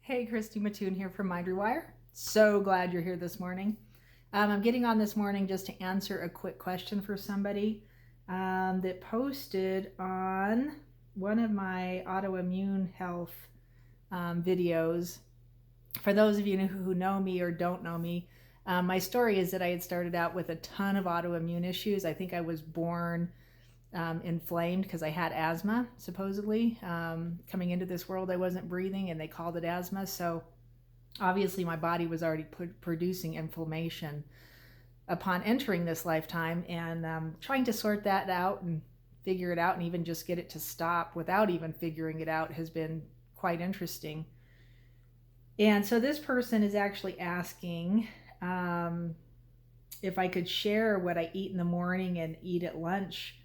Hey, Christy Mattoon here from Rewire. So glad you're here this morning. I'm getting on this morning just to answer a quick question for somebody that posted on one of my autoimmune health videos. For those of you who know me or don't know me, my story is that I had started out with a ton of autoimmune issues. I think I was born inflamed because I had asthma, supposedly. Coming into this world, I wasn't breathing and they called it asthma. So obviously my body was already producing inflammation upon entering this lifetime, and trying to sort that out and figure it out and even just get it to stop without even figuring it out has been quite interesting. And so this person is actually asking if I could share what I eat in the morning and eat at lunch.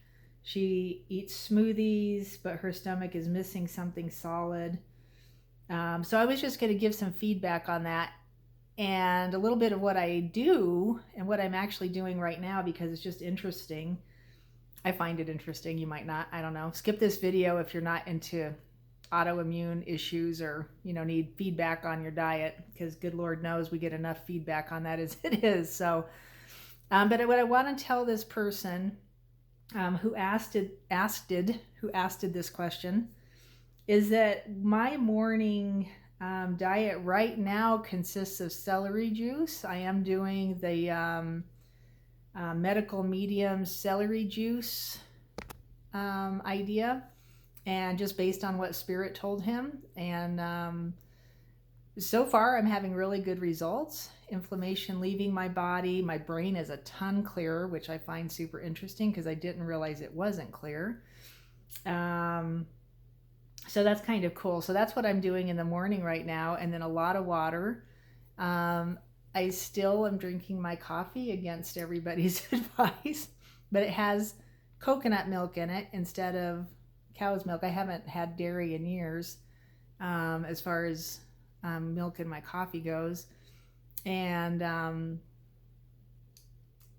She eats smoothies, but her stomach is missing something solid. So I was just going to give some feedback on that and a little bit of what I do and what I'm actually doing right now, because it's just interesting. I find it interesting. You might not. I don't know. Skip this video if you're not into autoimmune issues or need feedback on your diet, because good Lord knows we get enough feedback on that as it is. So, but what I want to tell this person who asked this question is that my morning diet right now consists of celery juice. I am doing the medical medium celery juice idea, and just based on what Spirit told him. And so far I'm having really good results. Inflammation leaving my body. My brain is a ton clearer, which I find super interesting because I didn't realize it wasn't clear. So that's kind of cool. So that's what I'm doing in the morning right now. And then a lot of water. I still am drinking my coffee against everybody's advice, but it has coconut milk in it instead of cow's milk. I haven't had dairy in years as far as milk in my coffee goes. And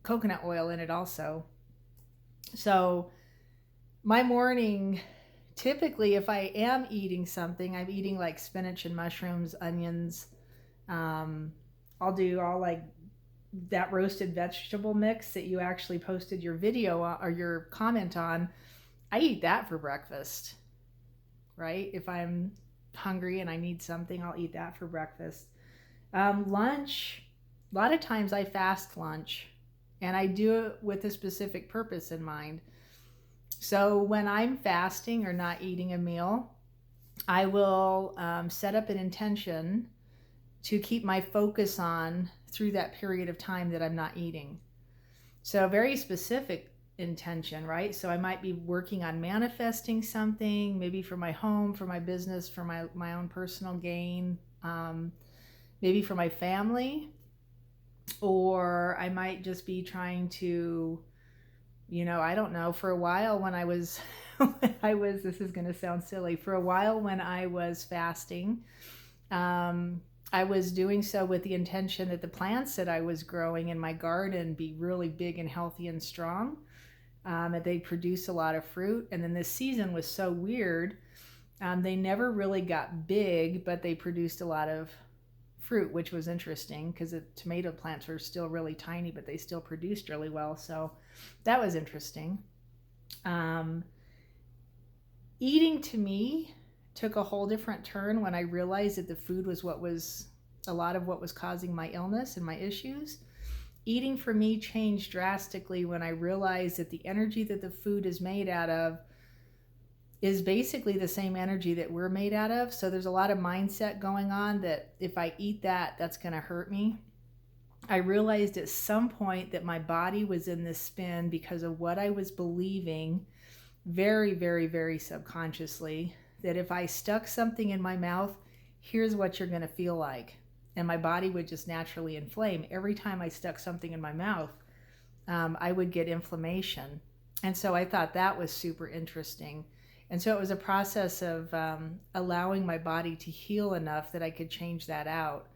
coconut oil in it also. So my morning, typically if I am eating something, I'm eating like spinach and mushrooms, onions. I'll do all like that roasted vegetable mix that you actually posted your video or your comment on. I eat that for breakfast, right? If I'm hungry and I need something, I'll eat that for breakfast. Lunch, a lot of times I fast lunch, and I do it with a specific purpose in mind. So when I'm fasting or not eating a meal, I will set up an intention to keep my focus on through that period of time that I'm not eating. So very specific intention, right? So I might be working on manifesting something, maybe for my home, for my business, for my own personal gain, maybe for my family, or I might just be trying to, I don't know, for a while when I was, this is going to sound silly, for a while when I was fasting, I was doing so with the intention that the plants that I was growing in my garden be really big and healthy and strong, and they produce a lot of fruit. And then this season was so weird. They never really got big, but they produced a lot of fruit, which was interesting because the tomato plants were still really tiny, but they still produced really well. So that was interesting. Eating to me took a whole different turn when I realized that the food was a lot of what was causing my illness and my issues. Eating for me changed drastically when I realized that the energy that the food is made out of is basically the same energy that we're made out of. So there's a lot of mindset going on that if I eat that, that's going to hurt me. I realized at some point that my body was in this spin because of what I was believing very, very, very subconsciously, that if I stuck something in my mouth, here's what you're going to feel like. And my body would just naturally inflame. Every time I stuck something in my mouth, I would get inflammation. And so I thought that was super interesting. And so it was a process of allowing my body to heal enough that I could change that out.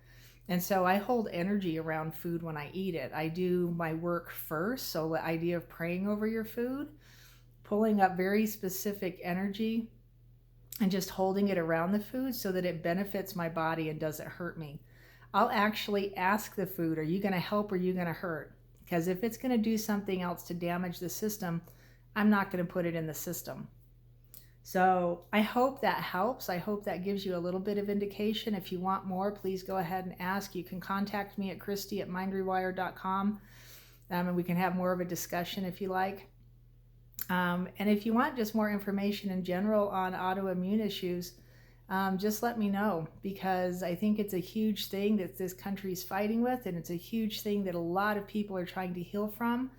And so I hold energy around food when I eat it. I do my work first. So the idea of praying over your food, pulling up very specific energy and just holding it around the food so that it benefits my body and doesn't hurt me. I'll actually ask the food, are you going to help or are you going to hurt? Because if it's going to do something else to damage the system, I'm not going to put it in the system. So I hope that helps. I hope that gives you a little bit of indication. If you want more, please go ahead and ask. You can contact me at Christy@mindrewire.com, and we can have more of a discussion if you like. And if you want just more information in general on autoimmune issues, just let me know, because I think it's a huge thing that this country is fighting with, and it's a huge thing that a lot of people are trying to heal from.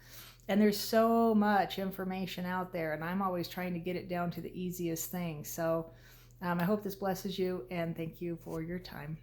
And there's so much information out there, and I'm always trying to get it down to the easiest thing. So I hope this blesses you, and thank you for your time.